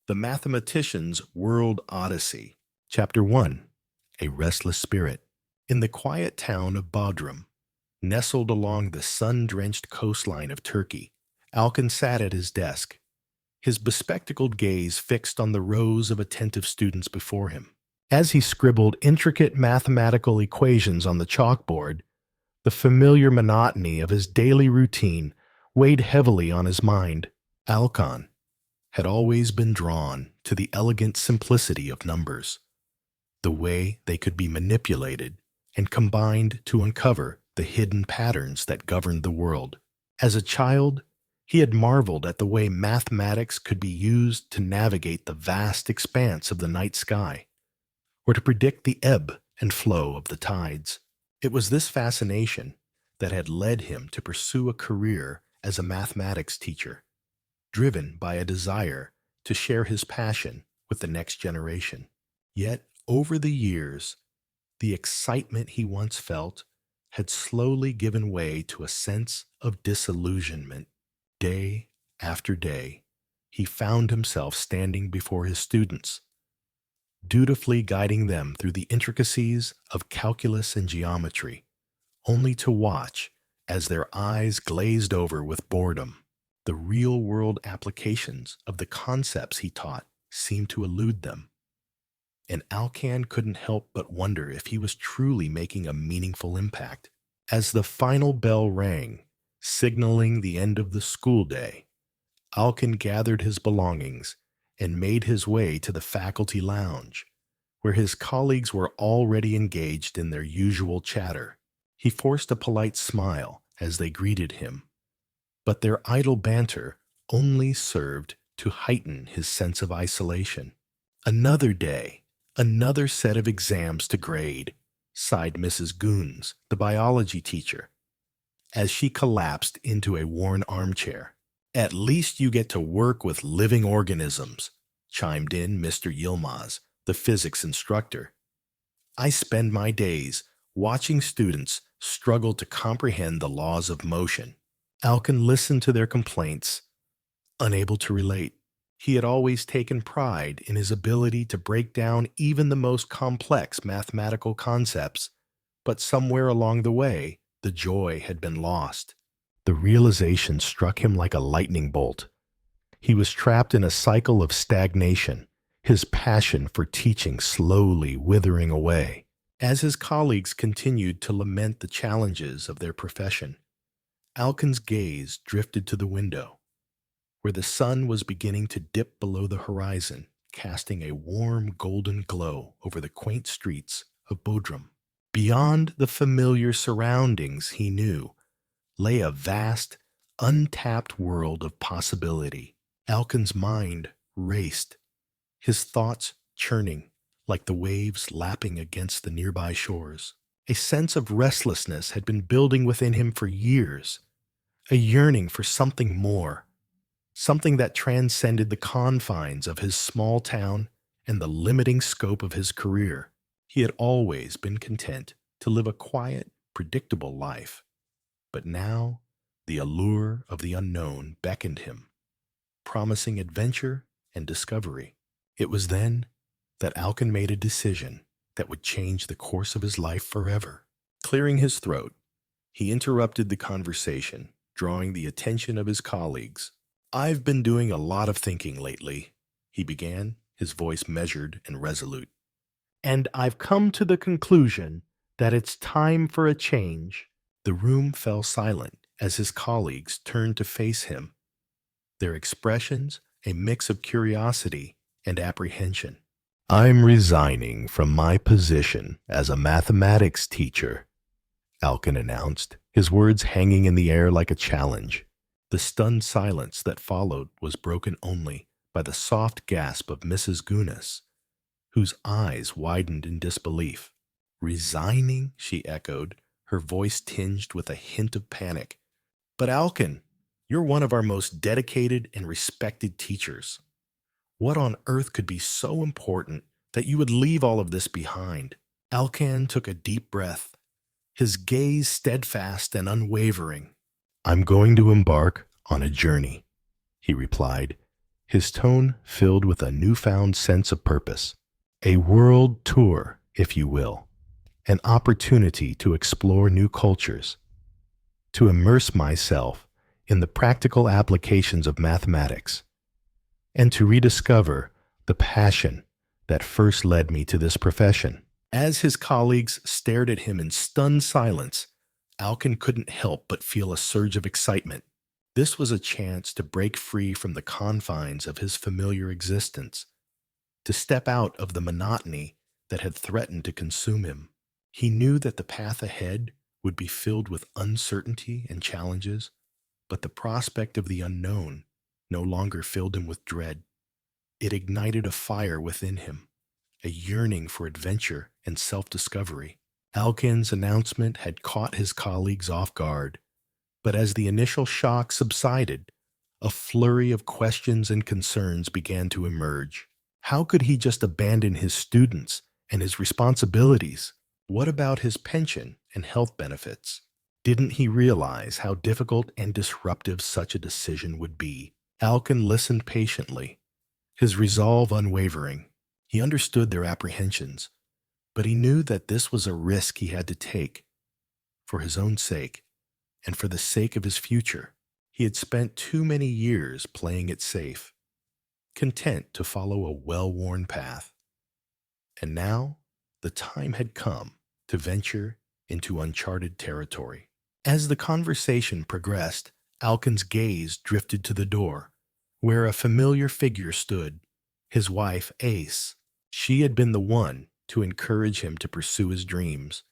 The Mathematician's World Odyssey. Chapter 1. A Restless Spirit. In the quiet town of Bodrum, nestled along the sun-drenched coastline of Turkey, Alkin sat at his desk, his bespectacled gaze fixed on the rows of attentive students before him. As he scribbled intricate mathematical equations on the chalkboard, the familiar monotony of his daily routine weighed heavily on his mind. Alcon had always been drawn to the elegant simplicity of numbers, the way they could be manipulated and combined to uncover the hidden patterns that governed the world. As a child, he had marveled at the way mathematics could be used to navigate the vast expanse of the night sky, or to predict the ebb and flow of the tides. It was this fascination that had led him to pursue a career as a mathematics teacher, driven by a desire to share his passion with the next generation. Yet, over the years, the excitement he once felt had slowly given way to a sense of disillusionment. Day after day, he found himself standing before his students, dutifully guiding them through the intricacies of calculus and geometry, only to watch as their eyes glazed over with boredom. The real-world applications of the concepts he taught seemed to elude them, and Alcan couldn't help but wonder if he was truly making a meaningful impact. As the final bell rang, signaling the end of the school day, Alcan gathered his belongings and made his way to the faculty lounge, where his colleagues were already engaged in their usual chatter. He forced a polite smile as they greeted him, but their idle banter only served to heighten his sense of isolation. Another day, another set of exams to grade, sighed Mrs. Goons, the biology teacher, as she collapsed into a worn armchair. At least you get to work with living organisms, chimed in Mr. Yilmaz, the physics instructor. I spend my days watching students struggle to comprehend the laws of motion. Alcan listened to their complaints, unable to relate. He had always taken pride in his ability to break down even the most complex mathematical concepts, but somewhere along the way, the joy had been lost. The realization struck him like a lightning bolt. He was trapped in a cycle of stagnation, his passion for teaching slowly withering away. As his colleagues continued to lament the challenges of their profession, Alcan's gaze drifted to the window, where the sun was beginning to dip below the horizon, casting a warm golden glow over the quaint streets of Bodrum. Beyond the familiar surroundings he knew lay a vast, untapped world of possibility. Alcan's mind raced, his thoughts churning like the waves lapping against the nearby shores. A sense of restlessness had been building within him for years, a yearning for something more, something that transcended the confines of his small town and the limiting scope of his career. He had always been content to live a quiet, predictable life, but now the allure of the unknown beckoned him, promising adventure and discovery. It was then that Alcan made a decision that would change the course of his life forever. Clearing his throat, he interrupted the conversation, drawing the attention of his colleagues. I've been doing a lot of thinking lately, he began, his voice measured and resolute. And I've come to the conclusion that it's time for a change. The room fell silent as his colleagues turned to face him, their expressions a mix of curiosity and apprehension. I'm resigning from my position as a mathematics teacher, Alcan announced, his words hanging in the air like a challenge. The stunned silence that followed was broken only by the soft gasp of Mrs. Gunas, whose eyes widened in disbelief. Resigning? She echoed, her voice tinged with a hint of panic. But Alcan, you're one of our most dedicated and respected teachers. What on earth could be so important that you would leave all of this behind? Alcan took a deep breath, his gaze steadfast and unwavering. I'm going to embark on a journey, he replied, his tone filled with a newfound sense of purpose. A world tour, if you will, an opportunity to explore new cultures, to immerse myself in the practical applications of mathematics, and to rediscover the passion that first led me to this profession. As his colleagues stared at him in stunned silence, Alkin couldn't help but feel a surge of excitement. This was a chance to break free from the confines of his familiar existence, to step out of the monotony that had threatened to consume him. He knew that the path ahead would be filled with uncertainty and challenges, but the prospect of the unknown no longer filled him with dread. It ignited a fire within him, a yearning for adventure and self-discovery. Alkin's announcement had caught his colleagues off guard, but as the initial shock subsided, a flurry of questions and concerns began to emerge. How could he just abandon his students and his responsibilities? What about his pension and health benefits? Didn't he realize how difficult and disruptive such a decision would be? Alkin listened patiently, his resolve unwavering. He understood their apprehensions, but he knew that this was a risk he had to take for his own sake and for the sake of his future. He had spent too many years playing it safe, content to follow a well-worn path. And now the time had come to venture into uncharted territory. As the conversation progressed, Alkin's gaze drifted to the door, where a familiar figure stood, his wife, Ace. She had been the one to encourage him to pursue his dreams,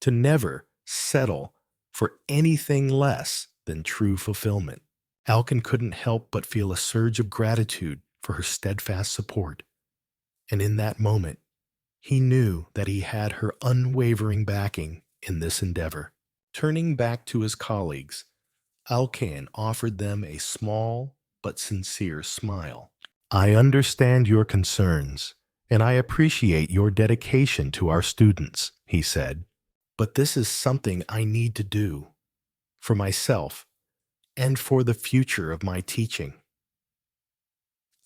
to never settle for anything less than true fulfillment. Alkin couldn't help but feel a surge of gratitude for her steadfast support, and in that moment, he knew that he had her unwavering backing in this endeavor. Turning back to his colleagues, Alkin offered them a small but sincere smile. "I understand your concerns, and I appreciate your dedication to our students," he said. "But this is something I need to do for myself and for the future of my teaching.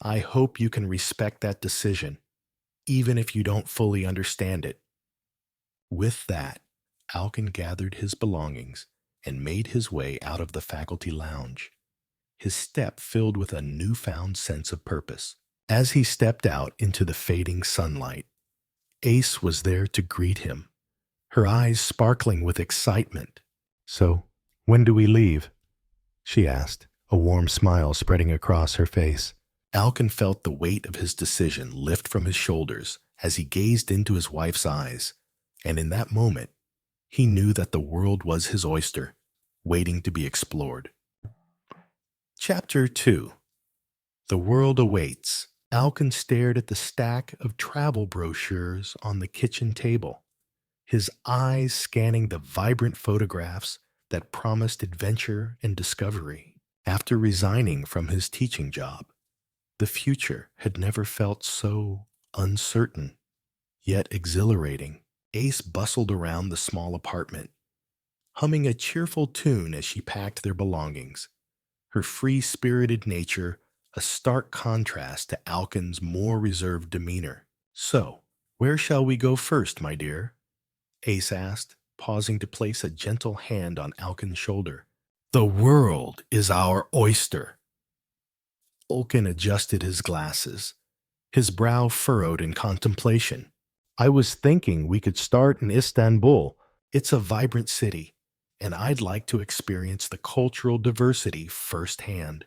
I hope you can respect that decision, even if you don't fully understand it." With that, Alkin gathered his belongings and made his way out of the faculty lounge, his step filled with a newfound sense of purpose. As he stepped out into the fading sunlight, Ace was there to greet him, her eyes sparkling with excitement. "So, when do we leave?" she asked, a warm smile spreading across her face. Alkin felt the weight of his decision lift from his shoulders as he gazed into his wife's eyes, and in that moment, he knew that the world was his oyster, waiting to be explored. Chapter 2. The World Awaits. Alkin stared at the stack of travel brochures on the kitchen table, his eyes scanning the vibrant photographs that promised adventure and discovery. After resigning from his teaching job, the future had never felt so uncertain, yet exhilarating. Ace bustled around the small apartment, humming a cheerful tune as she packed their belongings, her free-spirited nature a stark contrast to Alkin's more reserved demeanor. "So, where shall we go first, my dear?" Ace asked, pausing to place a gentle hand on Alkin's shoulder. "The world is our oyster." Alkin adjusted his glasses, his brow furrowed in contemplation. "I was thinking we could start in Istanbul. It's a vibrant city, and I'd like to experience the cultural diversity firsthand."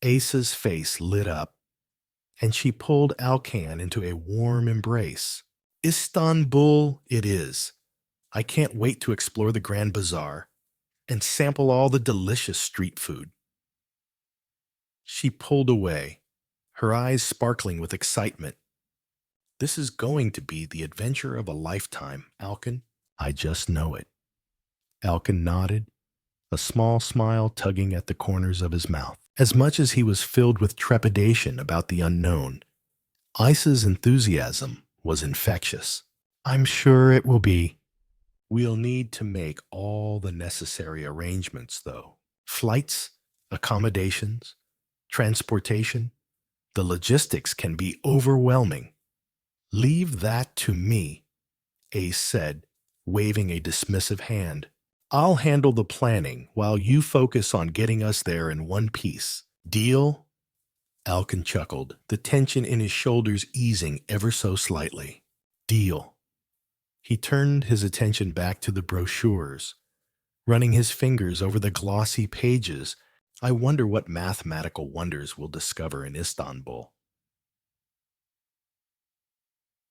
Ace's face lit up, and she pulled Alkin into a warm embrace. "Istanbul it is. I can't wait to explore the Grand Bazaar and sample all the delicious street food." She pulled away, her eyes sparkling with excitement. "This is going to be the adventure of a lifetime, Alkin. I just know it." Alkin nodded, a small smile tugging at the corners of his mouth. As much as he was filled with trepidation about the unknown, Ice's enthusiasm was infectious. "I'm sure it will be. We'll need to make all the necessary arrangements, though. Flights, accommodations, transportation. The logistics can be overwhelming. Leave that to me, Ace said, waving a dismissive hand. I'll handle the planning while you focus on getting us there in one piece. Deal? Alkin chuckled, the tension in his shoulders easing ever so slightly. Deal. He turned his attention back to the brochures, running his fingers over the glossy pages. I wonder what mathematical wonders we'll discover in Istanbul.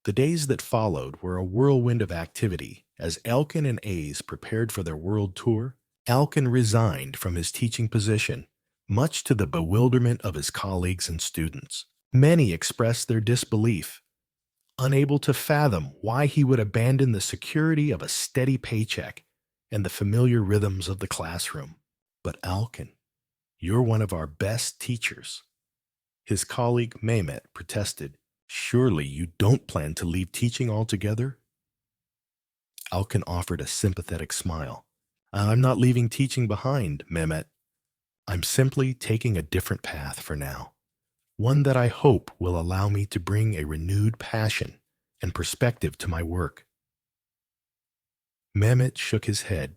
The days that followed were a whirlwind of activity. As Alkin and Ace prepared for their world tour, Alkin resigned from his teaching position, much to the bewilderment of his colleagues and students. Many expressed their disbelief, unable to fathom why he would abandon the security of a steady paycheck and the familiar rhythms of the classroom. But Alkin, you're one of our best teachers. His colleague Mehmet protested. Surely you don't plan to leave teaching altogether? Alkin offered a sympathetic smile. I'm not leaving teaching behind, Mehmet. I'm simply taking a different path for now, one that I hope will allow me to bring a renewed passion and perspective to my work. Mehmet shook his head,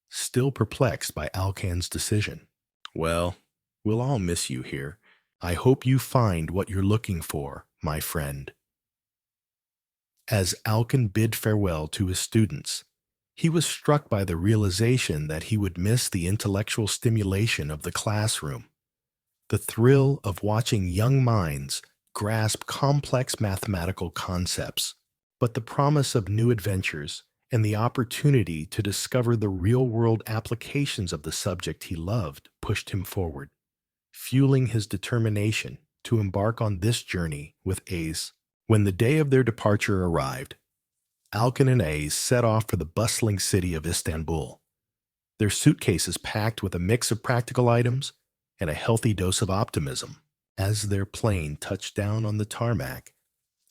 still perplexed by Alkin's decision. Well, we'll all miss you here. I hope you find what you're looking for, my friend. As Alkin bid farewell to his students, he was struck by the realization that he would miss the intellectual stimulation of the classroom, the thrill of watching young minds grasp complex mathematical concepts, but the promise of new adventures and the opportunity to discover the real-world applications of the subject he loved pushed him forward, fueling his determination to embark on this journey with Ace. When the day of their departure arrived, Alkin and Ace set off for the bustling city of Istanbul, their suitcases packed with a mix of practical items and a healthy dose of optimism. As their plane touched down on the tarmac,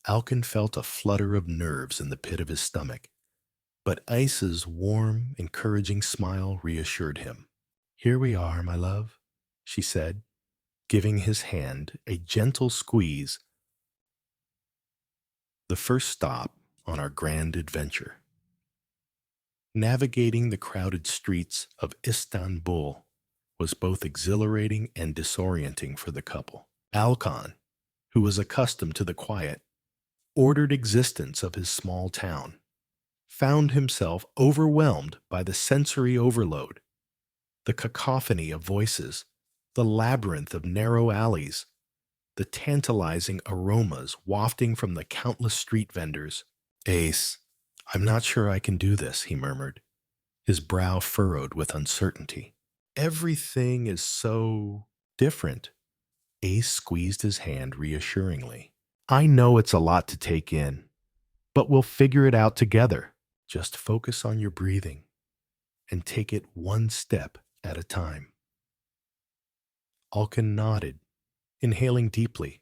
Alkin felt a flutter of nerves in the pit of his stomach, but Ace's warm, encouraging smile reassured him. Here we are, my love, she said, giving his hand a gentle squeeze. The first stop on our grand adventure. Navigating the crowded streets of Istanbul was both exhilarating and disorienting for the couple. Alkin, who was accustomed to the quiet, ordered existence of his small town, found himself overwhelmed by the sensory overload, the cacophony of voices, the labyrinth of narrow alleys, the tantalizing aromas wafting from the countless street vendors. Ace, I'm not sure I can do this, he murmured, his brow furrowed with uncertainty. Everything is so different. Ace squeezed his hand reassuringly. I know it's a lot to take in, but we'll figure it out together. Just focus on your breathing and take it one step at a time. Alkin nodded, inhaling deeply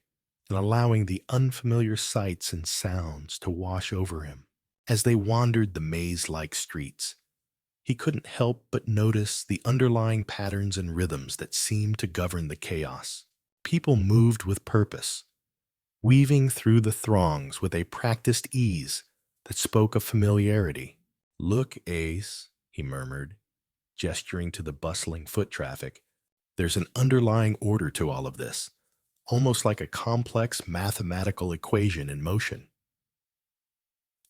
and allowing the unfamiliar sights and sounds to wash over him. As they wandered the maze-like streets, he couldn't help but notice the underlying patterns and rhythms that seemed to govern the chaos. People moved with purpose, weaving through the throngs with a practiced ease that spoke of familiarity. Look, Ace, he murmured, gesturing to the bustling foot traffic. There's an underlying order to all of this, almost like a complex mathematical equation in motion.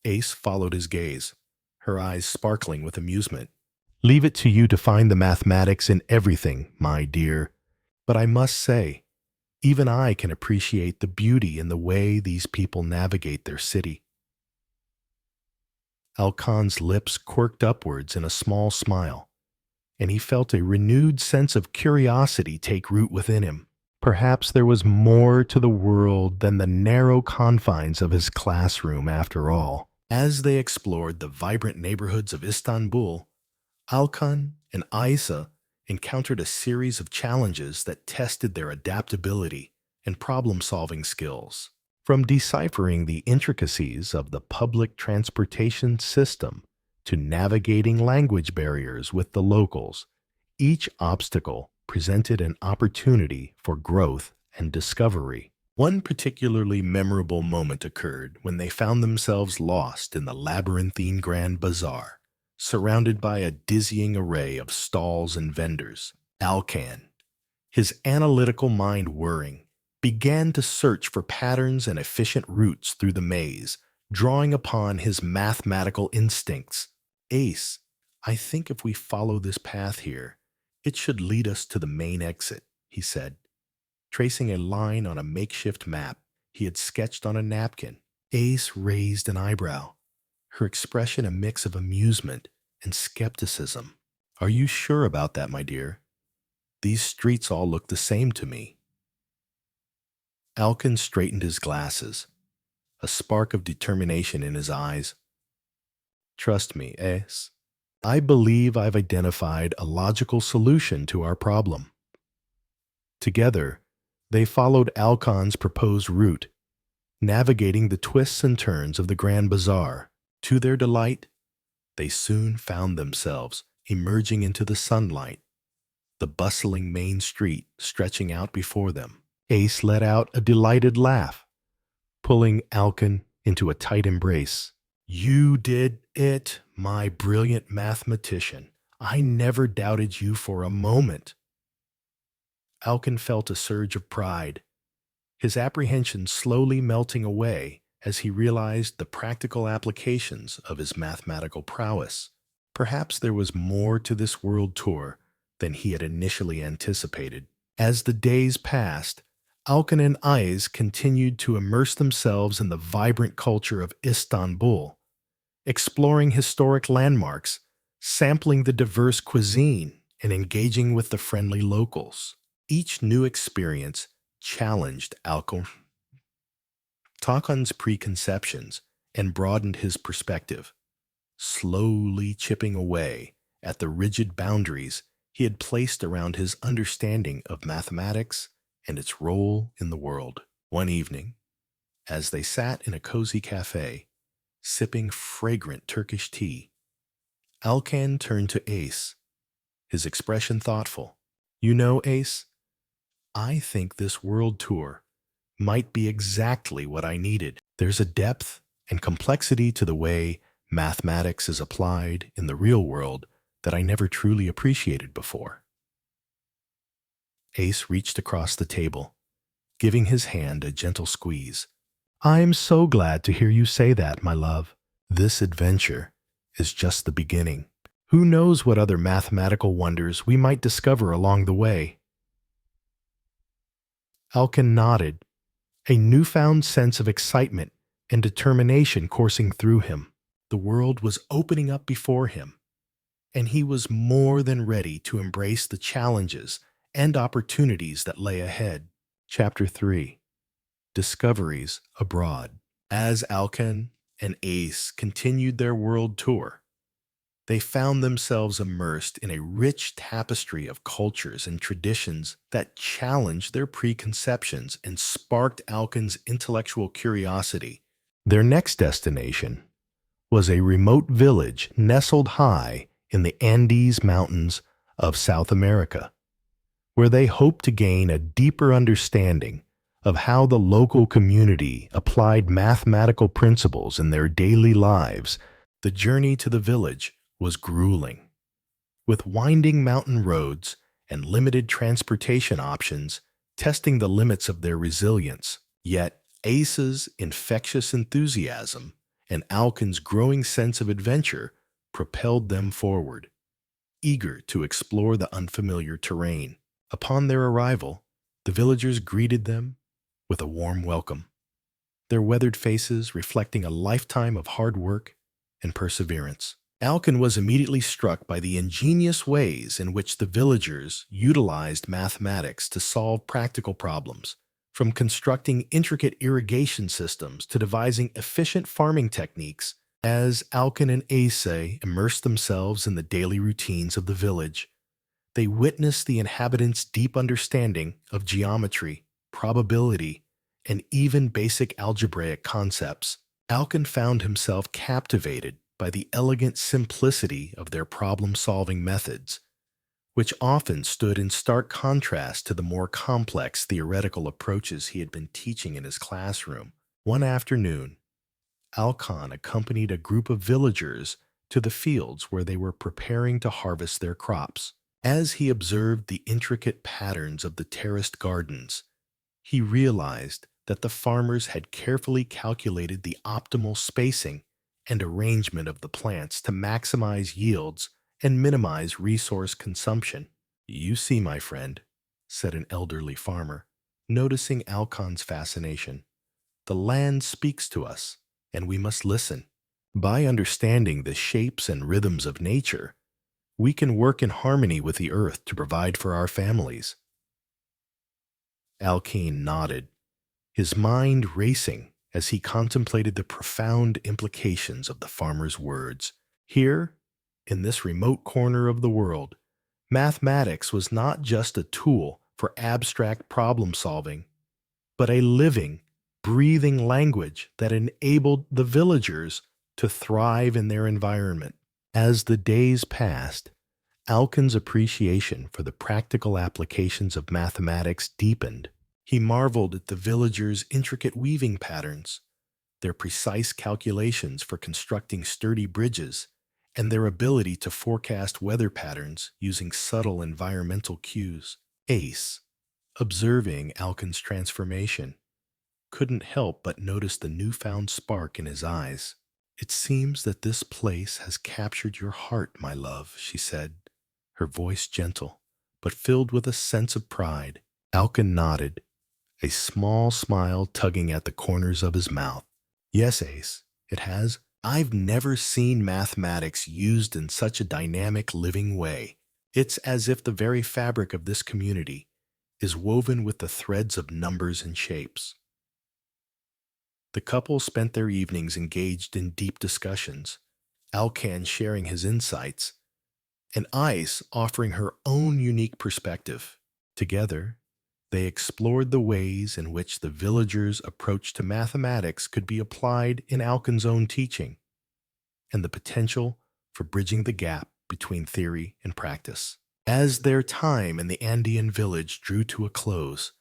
Ace followed his gaze, her eyes sparkling with amusement. Leave it to you to find the mathematics in everything, my dear. But I must say, even I can appreciate the beauty in the way these people navigate their city. Alkin's lips quirked upwards in a small smile, and he felt a renewed sense of curiosity take root within him. Perhaps there was more to the world than the narrow confines of his classroom after all. As they explored the vibrant neighborhoods of Istanbul, Alkin and Isa encountered a series of challenges that tested their adaptability and problem-solving skills. From deciphering the intricacies of the public transportation system to navigating language barriers with the locals, each obstacle presented an opportunity for growth and discovery. One particularly memorable moment occurred when they found themselves lost in the labyrinthine Grand Bazaar, surrounded by a dizzying array of stalls and vendors. Alkan, his analytical mind whirring, began to search for patterns and efficient routes through the maze, drawing upon his mathematical instincts. Ace, I think if we follow this path here, it should lead us to the main exit, he said, tracing a line on a makeshift map he had sketched on a napkin. Ace raised an eyebrow, her expression a mix of amusement and skepticism. Are you sure about that, my dear? These streets all look the same to me. Alkan straightened his glasses, a spark of determination in his eyes. Trust me, Ace. I believe I've identified a logical solution to our problem. Together, they followed Alkan's proposed route, navigating the twists and turns of the Grand Bazaar. To their delight, they soon found themselves emerging into the sunlight, the bustling main street stretching out before them. Ace let out a delighted laugh, pulling Alkan into a tight embrace. You did it, my brilliant mathematician. I never doubted you for a moment. Alkan felt a surge of pride, his apprehension slowly melting away as he realized the practical applications of his mathematical prowess. Perhaps there was more to this world tour than he had initially anticipated. As the days passed, Alkan and Ace continued to immerse themselves in the vibrant culture of Istanbul, exploring historic landmarks, sampling the diverse cuisine, and engaging with the friendly locals. Each new experience challenged Alkan's preconceptions and broadened his perspective, slowly chipping away at the rigid boundaries he had placed around his understanding of mathematics and its role in the world. One evening, as they sat in a cozy cafe, sipping fragrant Turkish tea, Alkan turned to Ace, his expression thoughtful. You know, Ace, I think this world tour might be exactly what I needed. There's a depth and complexity to the way mathematics is applied in the real world that I never truly appreciated before. Ace reached across the table, giving his hand a gentle squeeze. I'm so glad to hear you say that, my love. This adventure is just the beginning. Who knows what other mathematical wonders we might discover along the way? Alkan nodded, a newfound sense of excitement and determination coursing through him. The world was opening up before him, and he was more than ready to embrace the challenges and opportunities that lay ahead. Chapter 3. Discoveries Abroad. As Alkan and Ace continued their world tour, they found themselves immersed in a rich tapestry of cultures and traditions that challenged their preconceptions and sparked Alkan's intellectual curiosity. Their next destination was a remote village nestled high in the Andes Mountains of South America, where they hoped to gain a deeper understanding of how the local community applied mathematical principles in their daily lives. The journey to the village was grueling, with winding mountain roads and limited transportation options testing the limits of their resilience. Yet Ace's infectious enthusiasm and Alkan's growing sense of adventure propelled them forward, eager to explore the unfamiliar terrain. Upon their arrival, the villagers greeted them with a warm welcome, their weathered faces reflecting a lifetime of hard work and perseverance. Alkan was immediately struck by the ingenious ways in which the villagers utilized mathematics to solve practical problems, from constructing intricate irrigation systems to devising efficient farming techniques. As Alkan and Ace immersed themselves in the daily routines of the village, they witnessed the inhabitants' deep understanding of geometry, probability, and even basic algebraic concepts. Alkan found himself captivated by the elegant simplicity of their problem-solving methods, which often stood in stark contrast to the more complex theoretical approaches he had been teaching in his classroom. One afternoon, Alcon accompanied a group of villagers to the fields where they were preparing to harvest their crops. As he observed the intricate patterns of the terraced gardens, he realized that the farmers had carefully calculated the optimal spacing and arrangement of the plants to maximize yields and minimize resource consumption. "You see, my friend," said an elderly farmer, noticing Alcon's fascination, "the land speaks to us, and we must listen. By understanding the shapes and rhythms of nature, we can work in harmony with the earth to provide for our families." Alkane nodded, his mind racing as he contemplated the profound implications of the farmer's words. Here, in this remote corner of the world, mathematics was not just a tool for abstract problem solving, but a living, breathing language that enabled the villagers to thrive in their environment. As the days passed, Alcon's appreciation for the practical applications of mathematics deepened. He marveled at the villagers' intricate weaving patterns, their precise calculations for constructing sturdy bridges, and their ability to forecast weather patterns using subtle environmental cues. Ace, observing Alcon's transformation, couldn't help but notice the newfound spark in his eyes. "It seems that this place has captured your heart, my love," she said, her voice gentle, but filled with a sense of pride. Alcon nodded, a small smile tugging at the corners of his mouth. "Yes, Ace, it has. I've never seen mathematics used in such a dynamic, living way. It's as if the very fabric of this community is woven with the threads of numbers and shapes." The couple spent their evenings engaged in deep discussions, Alcan sharing his insights, and Ice offering her own unique perspective. Together, they explored the ways in which the villagers' approach to mathematics could be applied in Alcon's own teaching, and the potential for bridging the gap between theory and practice. As their time in the Andean village drew to a close,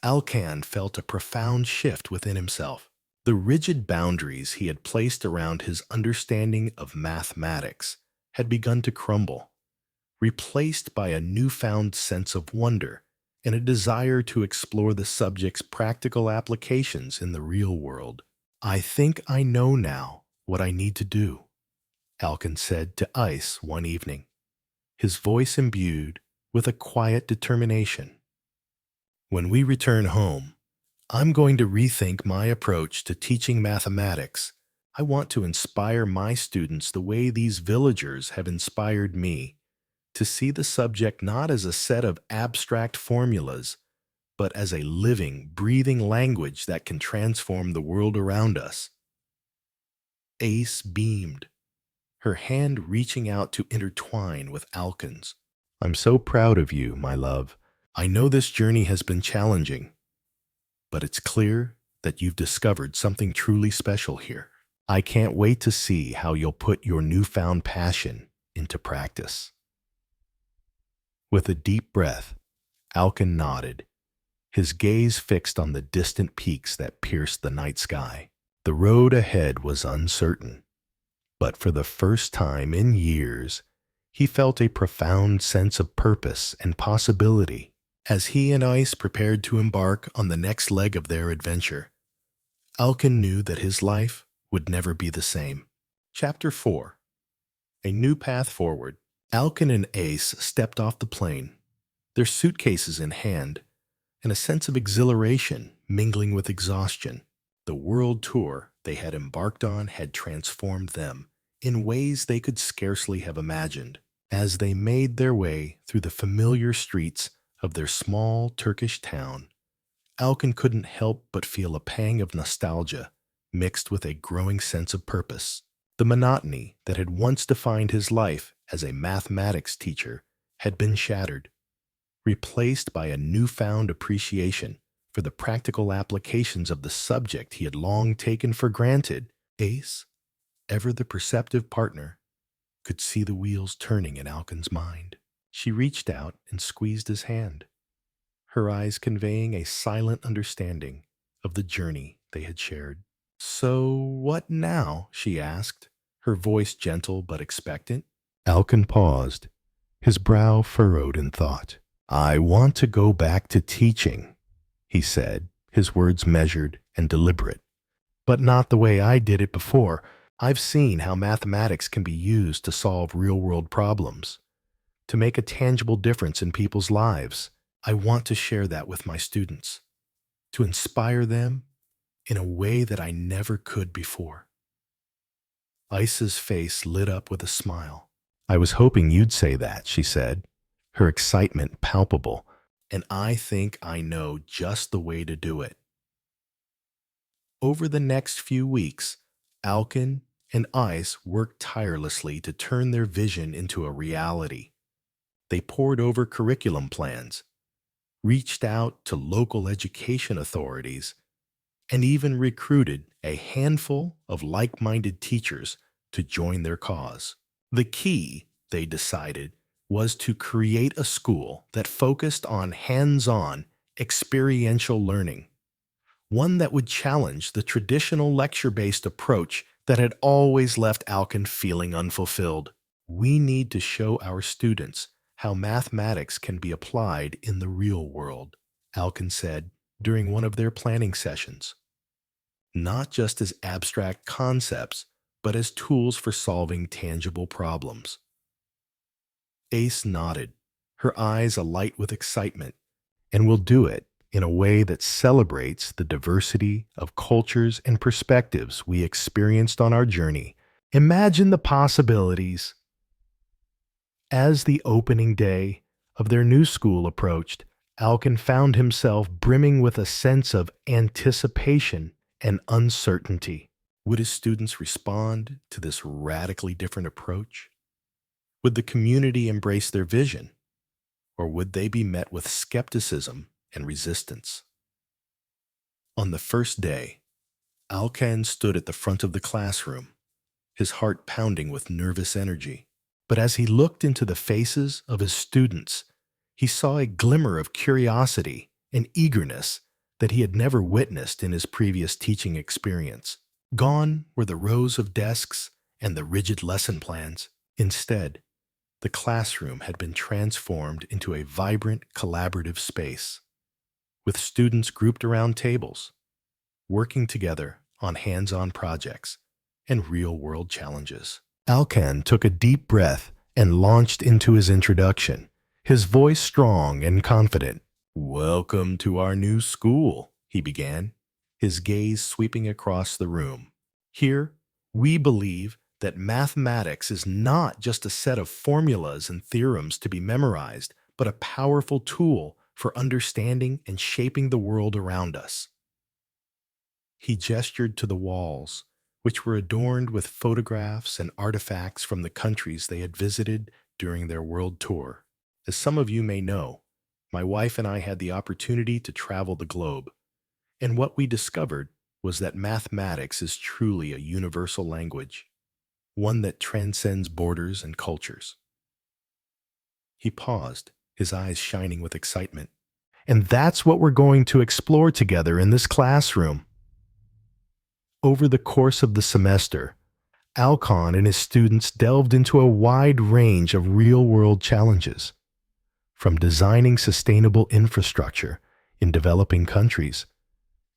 Alcan felt a profound shift within himself. The rigid boundaries he had placed around his understanding of mathematics had begun to crumble, replaced by a newfound sense of wonder and a desire to explore the subject's practical applications in the real world. "I think I know now what I need to do," Alcon said to Ice one evening, his voice imbued with a quiet determination. "When we return home, I'm going to rethink my approach to teaching mathematics. I want to inspire my students the way these villagers have inspired me, to see the subject not as a set of abstract formulas, but as a living, breathing language that can transform the world around us." Ace beamed, her hand reaching out to intertwine with Alcon's. "I'm so proud of you, my love. I know this journey has been challenging, but it's clear that you've discovered something truly special here. I can't wait to see how you'll put your newfound passion into practice." With a deep breath, Alcon nodded, his gaze fixed on the distant peaks that pierced the night sky. The road ahead was uncertain, but for the first time in years, he felt a profound sense of purpose and possibility. As he and Ice prepared to embark on the next leg of their adventure, Alcon knew that his life would never be the same. Chapter 4. A New Path Forward. Alcon and Ace stepped off the plane, their suitcases in hand, and a sense of exhilaration mingling with exhaustion. The world tour they had embarked on had transformed them in ways they could scarcely have imagined. As they made their way through the familiar streets of their small Turkish town, Alcon couldn't help but feel a pang of nostalgia mixed with a growing sense of purpose. The monotony that had once defined his life as a mathematics teacher had been shattered, replaced by a newfound appreciation for the practical applications of the subject he had long taken for granted. Ace, ever the perceptive partner, could see the wheels turning in Alcon's mind. She reached out and squeezed his hand, her eyes conveying a silent understanding of the journey they had shared. So, what now? She asked, her voice gentle but expectant. Alkin paused, his brow furrowed in thought. I want to go back to teaching, he said, his words measured and deliberate. But not the way I did it before. I've seen how mathematics can be used to solve real-world problems, to make a tangible difference in people's lives. I want to share that with my students, to inspire them in a way that I never could before. Isa's face lit up with a smile. I was hoping you'd say that, she said, her excitement palpable, and I think I know just the way to do it. Over the next few weeks, Alkin and Ice worked tirelessly to turn their vision into a reality. They pored over curriculum plans, reached out to local education authorities, and even recruited a handful of like-minded teachers to join their cause. The key, they decided, was to create a school that focused on hands-on, experiential learning, one that would challenge the traditional lecture-based approach that had always left Alkin feeling unfulfilled. We need to show our students how mathematics can be applied in the real world, Alkin said during one of their planning sessions. Not just as abstract concepts, but as tools for solving tangible problems. Ace nodded, her eyes alight with excitement, and will do it in a way that celebrates the diversity of cultures and perspectives we experienced on our journey. Imagine the possibilities. As the opening day of their new school approached, Alkin found himself brimming with a sense of anticipation and uncertainty. Would his students respond to this radically different approach? Would the community embrace their vision? Or would they be met with skepticism and resistance? On the first day, Alkin stood at the front of the classroom, his heart pounding with nervous energy. But as he looked into the faces of his students, he saw a glimmer of curiosity and eagerness that he had never witnessed in his previous teaching experience. Gone were the rows of desks and the rigid lesson plans. Instead, the classroom had been transformed into a vibrant, collaborative space, with students grouped around tables, working together on hands-on projects and real-world challenges. Alkin took a deep breath and launched into his introduction, his voice strong and confident. "Welcome to our new school," he began, his gaze sweeping across the room. "Here, we believe that mathematics is not just a set of formulas and theorems to be memorized, but a powerful tool for understanding and shaping the world around us." He gestured to the walls, which were adorned with photographs and artifacts from the countries they had visited during their world tour. As some of you may know, my wife and I had the opportunity to travel the globe, and what we discovered was that mathematics is truly a universal language, one that transcends borders and cultures. He paused, his eyes shining with excitement. And that's what we're going to explore together in this classroom. Over the course of the semester, Alkin and his students delved into a wide range of real-world challenges, from designing sustainable infrastructure in developing countries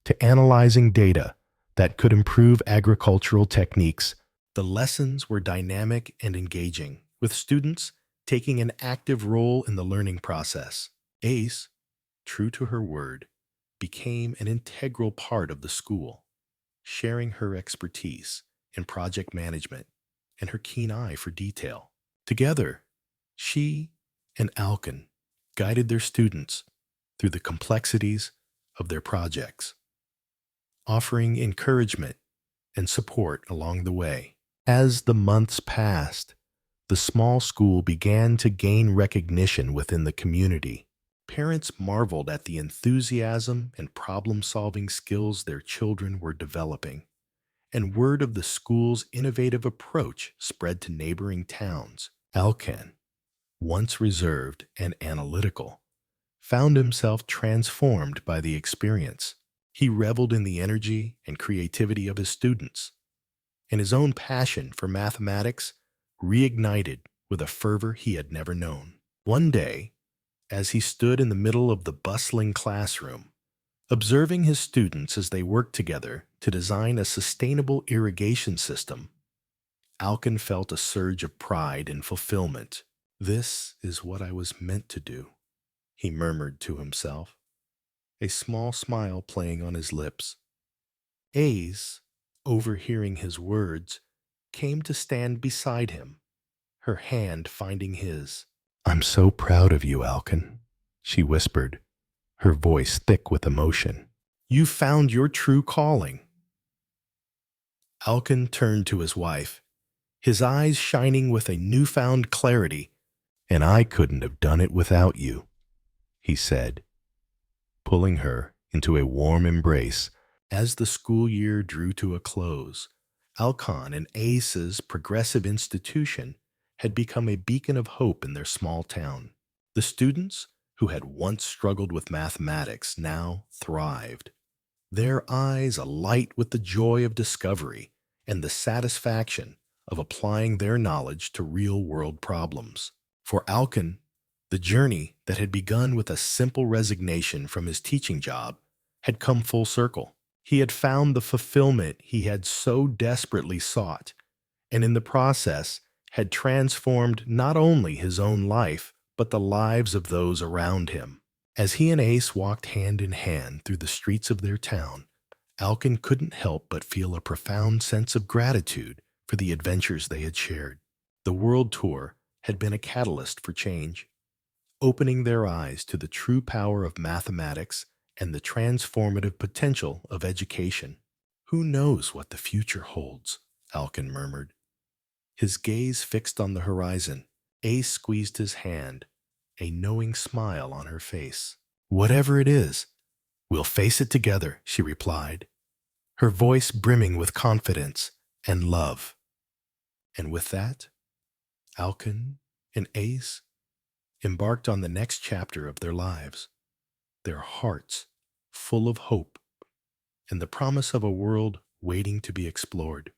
to analyzing data that could improve agricultural techniques. The lessons were dynamic and engaging, with students taking an active role in the learning process. Ace, true to her word, became an integral part of the school, sharing her expertise in project management and her keen eye for detail. Together, she and Alkin guided their students through the complexities of their projects, offering encouragement and support along the way. As the months passed, the small school began to gain recognition within the community. Parents marveled at the enthusiasm and problem-solving skills their children were developing, and word of the school's innovative approach spread to neighboring towns. Alkin, once reserved and analytical, found himself transformed by the experience. He reveled in the energy and creativity of his students, and his own passion for mathematics reignited with a fervor he had never known. One day, as he stood in the middle of the bustling classroom, observing his students as they worked together to design a sustainable irrigation system, Alkin felt a surge of pride and fulfillment. "This is what I was meant to do," he murmured to himself, a small smile playing on his lips. Ace, overhearing his words, came to stand beside him, her hand finding his. "I'm so proud of you, Alkin," she whispered, her voice thick with emotion. "You found your true calling." Alkin turned to his wife, his eyes shining with a newfound clarity. "And I couldn't have done it without you," he said, pulling her into a warm embrace. As the school year drew to a close, Alcon and Ace's progressive institution had become a beacon of hope in their small town. The students, who had once struggled with mathematics, now thrived, their eyes alight with the joy of discovery and the satisfaction of applying their knowledge to real-world problems. For Alkin, the journey that had begun with a simple resignation from his teaching job had come full circle. He had found the fulfillment he had so desperately sought, and in the process had transformed not only his own life, but the lives of those around him. As he and Ace walked hand in hand through the streets of their town, Alkin couldn't help but feel a profound sense of gratitude for the adventures they had shared. The world tour had been a catalyst for change, opening their eyes to the true power of mathematics and the transformative potential of education. "Who knows what the future holds?" Alkin murmured, his gaze fixed on the horizon. Ace squeezed his hand, a knowing smile on her face. "Whatever it is, we'll face it together," she replied, her voice brimming with confidence and love. And with that, Alkin and Ace embarked on the next chapter of their lives, their hearts full of hope and the promise of a world waiting to be explored.